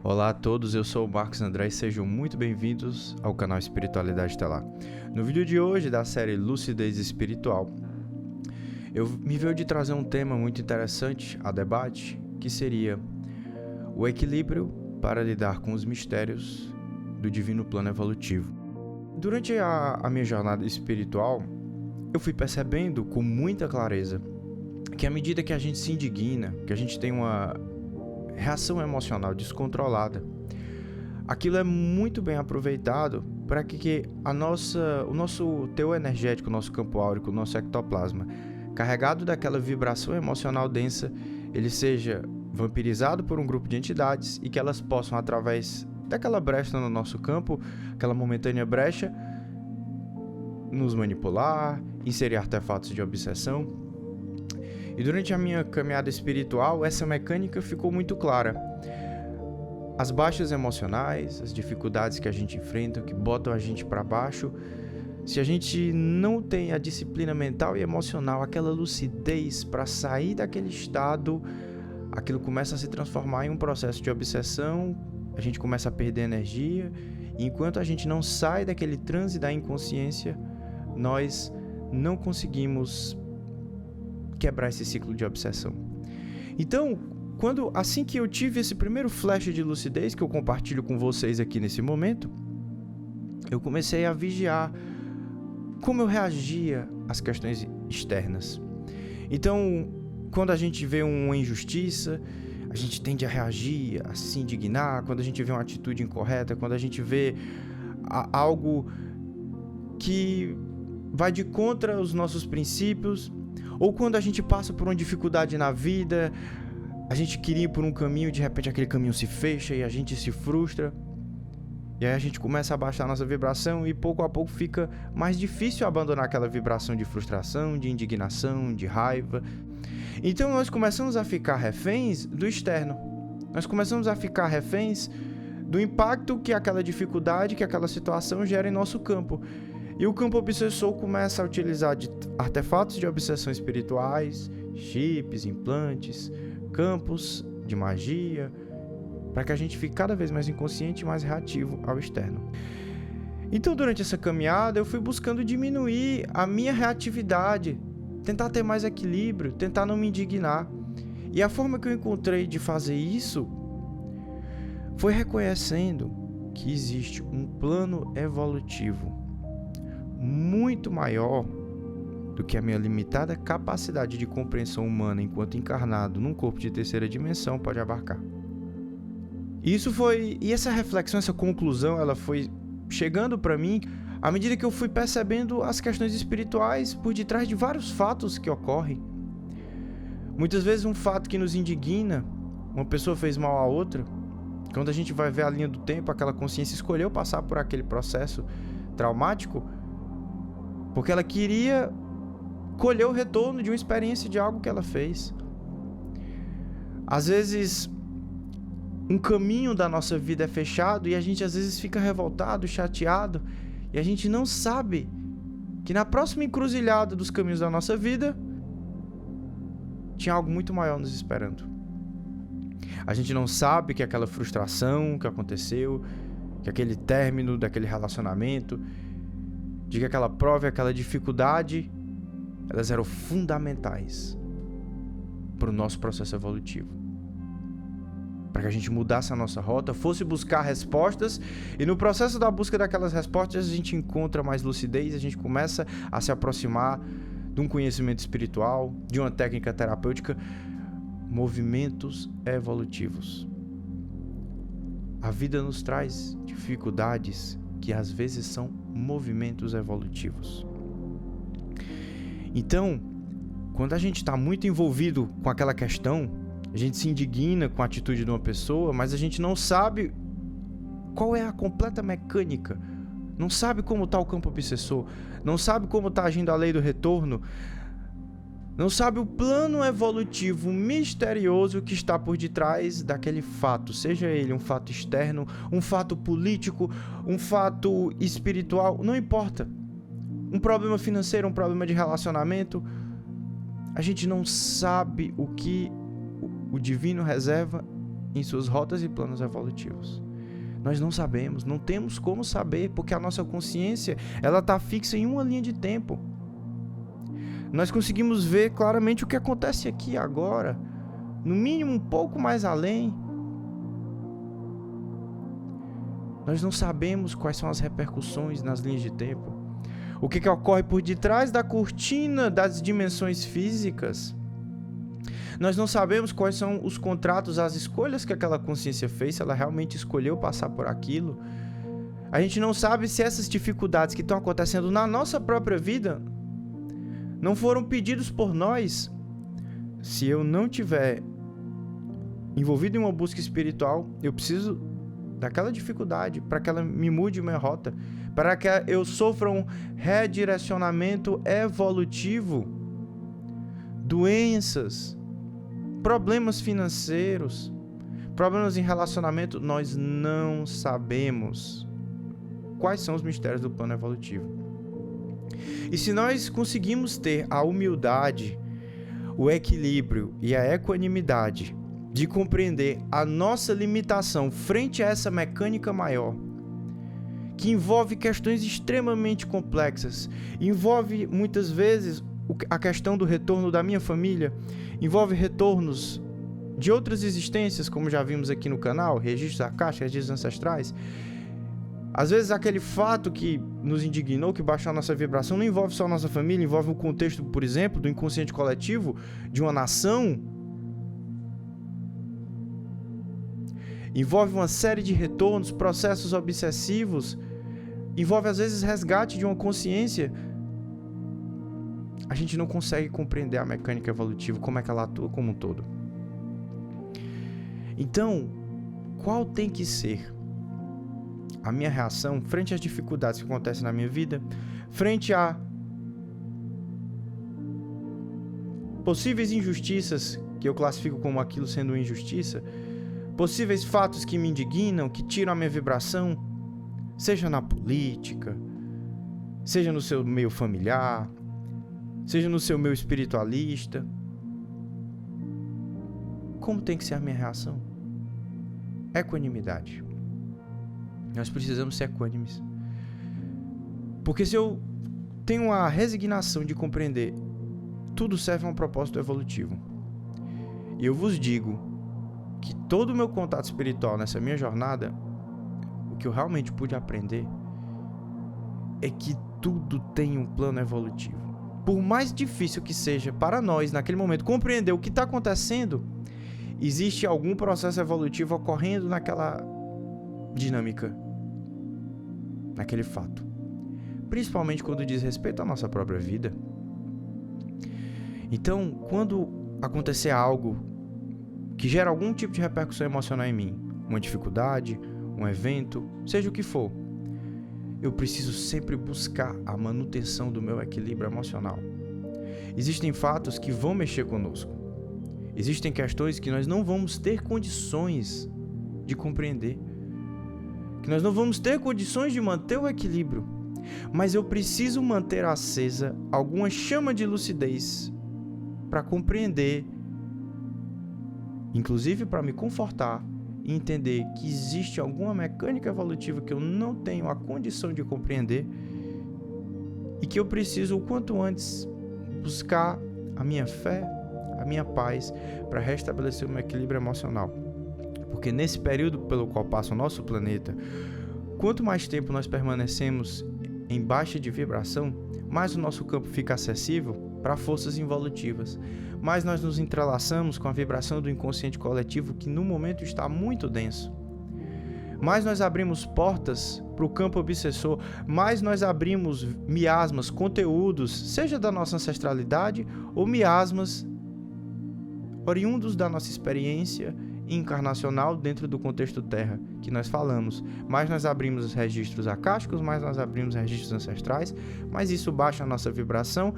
Olá a todos, eu sou o Marcos André e sejam muito bem-vindos ao canal Espiritualidade Estelar. No vídeo de hoje da série Lucidez Espiritual, eu me veio de trazer um tema muito interessante a debate, que seria o equilíbrio para lidar com os mistérios do divino plano evolutivo. Durante a minha jornada espiritual, eu fui percebendo com muita clareza que à medida que a gente se indigna, que a gente tem uma reação emocional descontrolada, aquilo é muito bem aproveitado para que o nosso teor energético, o nosso campo áurico, o nosso ectoplasma, carregado daquela vibração emocional densa, ele seja vampirizado por um grupo de entidades e que elas possam, através daquela brecha no nosso campo, aquela momentânea brecha, nos manipular, inserir artefatos de obsessão. E durante a minha caminhada espiritual, essa mecânica ficou muito clara. As baixas emocionais, as dificuldades que a gente enfrenta, que botam a gente para baixo, se a gente não tem a disciplina mental e emocional, aquela lucidez para sair daquele estado, aquilo começa a se transformar em um processo de obsessão, a gente começa a perder energia, e enquanto a gente não sai daquele transe da inconsciência, nós não conseguimos quebrar esse ciclo de obsessão. Então, assim que eu tive esse primeiro flash de lucidez, que eu compartilho com vocês aqui nesse momento, eu comecei a vigiar como eu reagia às questões externas. Então, quando a gente vê uma injustiça, a gente tende a reagir, a se indignar. Quando a gente vê uma atitude incorreta, quando a gente vê algo que vai de contra os nossos princípios, ou quando a gente passa por uma dificuldade na vida, a gente queria ir por um caminho e de repente aquele caminho se fecha e a gente se frustra. E aí a gente começa a baixar a nossa vibração e pouco a pouco fica mais difícil abandonar aquela vibração de frustração, de indignação, de raiva. Então nós começamos a ficar reféns do externo. Nós começamos a ficar reféns do impacto que aquela dificuldade, que aquela situação gera em nosso campo. E o campo obsessor começa a utilizar de artefatos de obsessão espirituais, chips, implantes, campos de magia, para que a gente fique cada vez mais inconsciente e mais reativo ao externo. Então, durante essa caminhada, eu fui buscando diminuir a minha reatividade, tentar ter mais equilíbrio, tentar não me indignar. E a forma que eu encontrei de fazer isso foi reconhecendo que existe um plano evolutivo muito maior do que a minha limitada capacidade de compreensão humana enquanto encarnado num corpo de terceira dimensão pode abarcar. E essa reflexão, essa conclusão, ela foi chegando para mim à medida que eu fui percebendo as questões espirituais por detrás de vários fatos que ocorrem. Muitas vezes um fato que nos indigna, uma pessoa fez mal a outra, quando a gente vai ver a linha do tempo, aquela consciência escolheu passar por aquele processo traumático porque ela queria colher o retorno de uma experiência de algo que ela fez. Às vezes, um caminho da nossa vida é fechado e a gente às vezes fica revoltado, chateado, e a gente não sabe que na próxima encruzilhada dos caminhos da nossa vida tinha algo muito maior nos esperando. A gente não sabe que aquela frustração que aconteceu, que aquele término daquele relacionamento, de que aquela prova e aquela dificuldade, elas eram fundamentais para o nosso processo evolutivo. Para que a gente mudasse a nossa rota, fosse buscar respostas, e no processo da busca daquelas respostas a gente encontra mais lucidez, a gente começa a se aproximar de um conhecimento espiritual, de uma técnica terapêutica, movimentos evolutivos. A vida nos traz dificuldades que às vezes são movimentos evolutivos. Então, quando a gente está muito envolvido com aquela questão, a gente se indigna com a atitude de uma pessoa, mas a gente não sabe qual é a completa mecânica, não sabe como está o campo obsessor, não sabe como está agindo a lei do retorno, não sabe o plano evolutivo misterioso que está por detrás daquele fato, seja ele um fato externo, um fato político, um fato espiritual, não importa. Um problema financeiro, um problema de relacionamento, a gente não sabe o que o divino reserva em suas rotas e planos evolutivos. Nós não sabemos, não temos como saber, porque a nossa consciência, ela está fixa em uma linha de tempo. Nós conseguimos ver claramente o que acontece aqui agora, no mínimo um pouco mais além. Nós não sabemos quais são as repercussões nas linhas de tempo. O que ocorre por detrás da cortina das dimensões físicas. Nós não sabemos quais são os contratos, as escolhas que aquela consciência fez, se ela realmente escolheu passar por aquilo. A gente não sabe se essas dificuldades que estão acontecendo na nossa própria vida não foram pedidos por nós. Se eu não tiver envolvido em uma busca espiritual, eu preciso daquela dificuldade para que ela me mude minha rota, para que eu sofra um redirecionamento evolutivo. Doenças, problemas financeiros, problemas em relacionamento, nós não sabemos quais são os mistérios do plano evolutivo. E se nós conseguimos ter a humildade, o equilíbrio e a equanimidade de compreender a nossa limitação frente a essa mecânica maior, que envolve questões extremamente complexas, envolve muitas vezes a questão do retorno da minha família, envolve retornos de outras existências, como já vimos aqui no canal, registros akásicos, registros ancestrais. Às vezes aquele fato que nos indignou, que baixou a nossa vibração, não envolve só a nossa família, envolve o contexto, por exemplo, do inconsciente coletivo, de uma nação. Envolve uma série de retornos, processos obsessivos, envolve às vezes resgate de uma consciência. A gente não consegue compreender a mecânica evolutiva, como é que ela atua como um todo. Então, qual tem que ser a minha reação frente às dificuldades que acontecem na minha vida, frente a possíveis injustiças, que eu classifico como aquilo sendo uma injustiça, possíveis fatos que me indignam, que tiram a minha vibração, seja na política, seja no seu meio familiar, seja no seu meio espiritualista. Como tem que ser a minha reação? Equanimidade. Nós precisamos ser equânimes. Porque se eu tenho a resignação de compreender tudo serve a um propósito evolutivo, e eu vos digo que todo o meu contato espiritual nessa minha jornada, o que eu realmente pude aprender é que tudo tem um plano evolutivo. Por mais difícil que seja para nós, naquele momento, compreender o que está acontecendo, existe algum processo evolutivo ocorrendo naquela dinâmica, naquele fato. Principalmente quando diz respeito à nossa própria vida. Então, quando acontecer algo que gera algum tipo de repercussão emocional em mim, uma dificuldade, um evento, seja o que for, eu preciso sempre buscar a manutenção do meu equilíbrio emocional. Existem fatos que vão mexer conosco. Existem questões que nós não vamos ter condições de compreender, que nós não vamos ter condições de manter o equilíbrio, mas eu preciso manter acesa alguma chama de lucidez para compreender, inclusive para me confortar e entender que existe alguma mecânica evolutiva que eu não tenho a condição de compreender e que eu preciso o quanto antes buscar a minha fé, a minha paz para restabelecer o meu equilíbrio emocional. Porque nesse período pelo qual passa o nosso planeta, quanto mais tempo nós permanecemos em baixa de vibração, mais o nosso campo fica acessível para forças involutivas, mais nós nos entrelaçamos com a vibração do inconsciente coletivo que no momento está muito denso. Mais nós abrimos portas para o campo obsessor, mais nós abrimos miasmas, conteúdos, seja da nossa ancestralidade ou miasmas oriundos da nossa experiência encarnacional dentro do contexto Terra, que nós falamos. Mais nós abrimos os registros akásicos, mais nós abrimos registros ancestrais, mais isso baixa a nossa vibração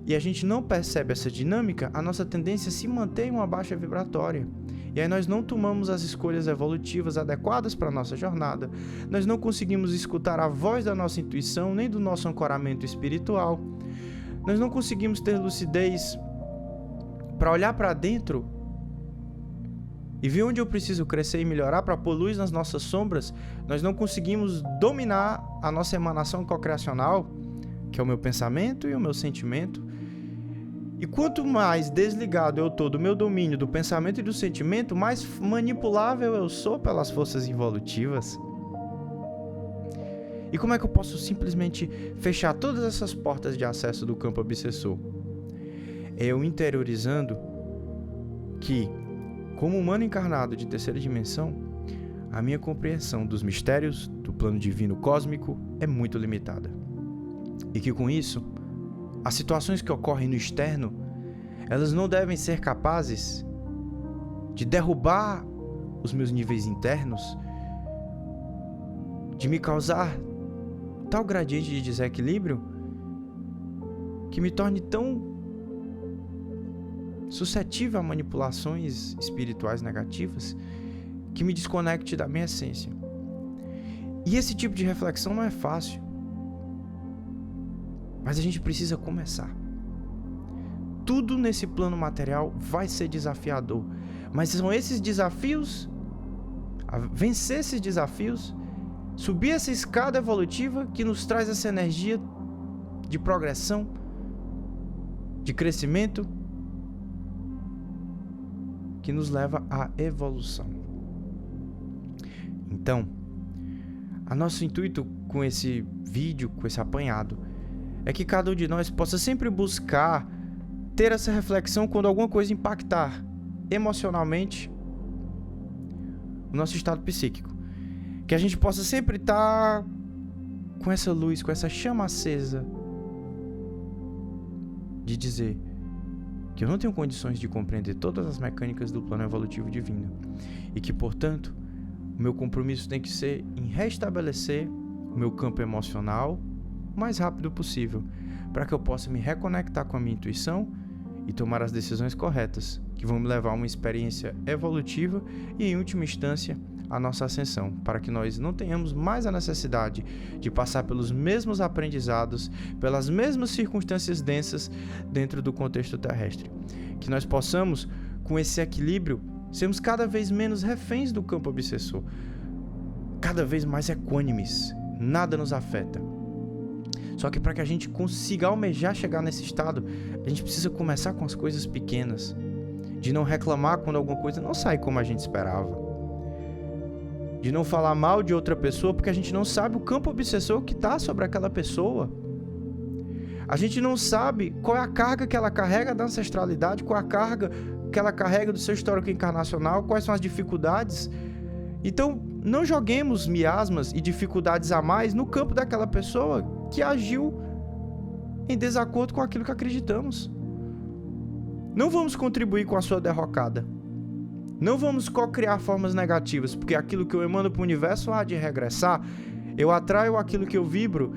e a gente não percebe essa dinâmica, a nossa tendência é se manter em uma baixa vibratória. E aí nós não tomamos as escolhas evolutivas adequadas para a nossa jornada, nós não conseguimos escutar a voz da nossa intuição, nem do nosso ancoramento espiritual, nós não conseguimos ter lucidez para olhar para dentro e ver onde eu preciso crescer e melhorar para pôr luz nas nossas sombras, nós não conseguimos dominar a nossa emanação cocriacional, que é o meu pensamento e o meu sentimento. E quanto mais desligado eu estou do meu domínio do pensamento e do sentimento, mais manipulável eu sou pelas forças involutivas. E como é que eu posso simplesmente fechar todas essas portas de acesso do campo obsessor? É eu interiorizando que, como humano encarnado de terceira dimensão, a minha compreensão dos mistérios do plano divino cósmico é muito limitada. E que com isso, as situações que ocorrem no externo, elas não devem ser capazes de derrubar os meus níveis internos, de me causar tal gradiente de desequilíbrio que me torne tão suscetível a manipulações espirituais negativas que me desconecte da minha essência. E esse tipo de reflexão não é fácil, mas a gente precisa começar. Tudo nesse plano material vai ser desafiador, mas são esses desafios, vencer esses desafios, subir essa escada evolutiva que nos traz essa energia de progressão, de crescimento, que nos leva à evolução. Então, o nosso intuito com esse vídeo, com esse apanhado, é que cada um de nós possa sempre buscar ter essa reflexão quando alguma coisa impactar emocionalmente o nosso estado psíquico. Que a gente possa sempre estar com essa luz, com essa chama acesa de dizer que eu não tenho condições de compreender todas as mecânicas do plano evolutivo divino e que, portanto, o meu compromisso tem que ser em restabelecer o meu campo emocional o mais rápido possível, para que eu possa me reconectar com a minha intuição e tomar as decisões corretas, que vão me levar a uma experiência evolutiva e, em última instância, a nossa ascensão, para que nós não tenhamos mais a necessidade de passar pelos mesmos aprendizados, pelas mesmas circunstâncias densas dentro do contexto terrestre. Que nós possamos, com esse equilíbrio, sermos cada vez menos reféns do campo obsessor, cada vez mais equânimes, nada nos afeta. Só que para que a gente consiga almejar chegar nesse estado, a gente precisa começar com as coisas pequenas, de não reclamar quando alguma coisa não sai como a gente esperava, de não falar mal de outra pessoa porque a gente não sabe o campo obsessor que está sobre aquela pessoa. A gente não sabe qual é a carga que ela carrega da ancestralidade, qual é a carga que ela carrega do seu histórico encarnacional, quais são as dificuldades. Então, não joguemos miasmas e dificuldades a mais no campo daquela pessoa que agiu em desacordo com aquilo que acreditamos. Não vamos contribuir com a sua derrocada. Não vamos co-criar formas negativas, porque aquilo que eu emano para o universo há de regressar. Eu atraio aquilo que eu vibro.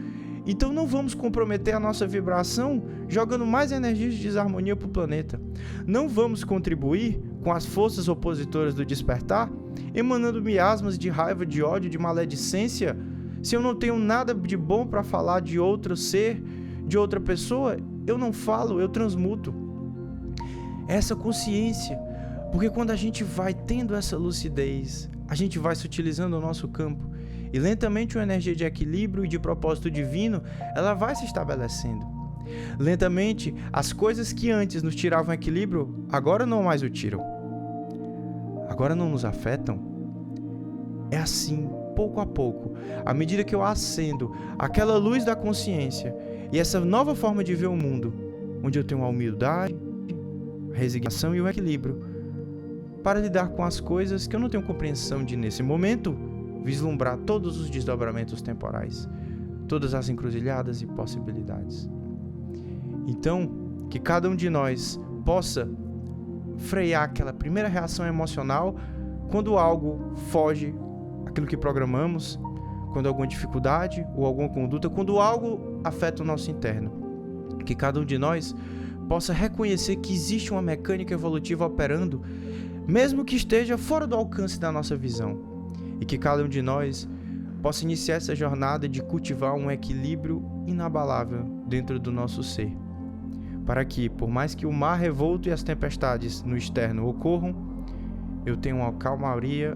Então não vamos comprometer a nossa vibração jogando mais energias de desarmonia para o planeta. Não vamos contribuir com as forças opositoras do despertar, emanando miasmas de raiva, de ódio, de maledicência. Se eu não tenho nada de bom para falar de outro ser, de outra pessoa, eu não falo, eu transmuto. Essa consciência, porque quando a gente vai tendo essa lucidez, a gente vai se utilizando o nosso campo e lentamente uma energia de equilíbrio e de propósito divino, ela vai se estabelecendo. Lentamente, as coisas que antes nos tiravam equilíbrio, agora não mais o tiram. Agora não nos afetam. É assim, pouco a pouco, à medida que eu acendo aquela luz da consciência e essa nova forma de ver o mundo, onde eu tenho a humildade, a resignação e o equilíbrio, para lidar com as coisas que eu não tenho compreensão de, nesse momento, vislumbrar todos os desdobramentos temporais, todas as encruzilhadas e possibilidades. Então, que cada um de nós possa frear aquela primeira reação emocional quando algo foge aquilo que programamos, quando alguma dificuldade ou alguma conduta, quando algo afeta o nosso interno. Que cada um de nós possa reconhecer que existe uma mecânica evolutiva operando, mesmo que esteja fora do alcance da nossa visão. E que cada um de nós possa iniciar essa jornada de cultivar um equilíbrio inabalável dentro do nosso ser. Para que, por mais que o mar revolto e as tempestades no externo ocorram, eu tenho uma calmaria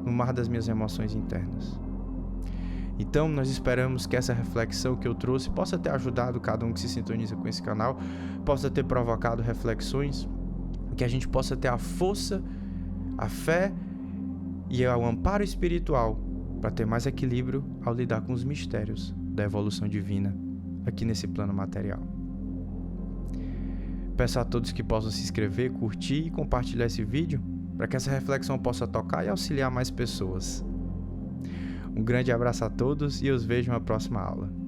no mar das minhas emoções internas. Então, nós esperamos que essa reflexão que eu trouxe possa ter ajudado cada um que se sintoniza com esse canal, possa ter provocado reflexões, que a gente possa ter a força, a fé e o amparo espiritual para ter mais equilíbrio ao lidar com os mistérios da evolução divina aqui nesse plano material. Peço a todos que possam se inscrever, curtir e compartilhar esse vídeo para que essa reflexão possa tocar e auxiliar mais pessoas. Um grande abraço a todos e os vejo na próxima aula.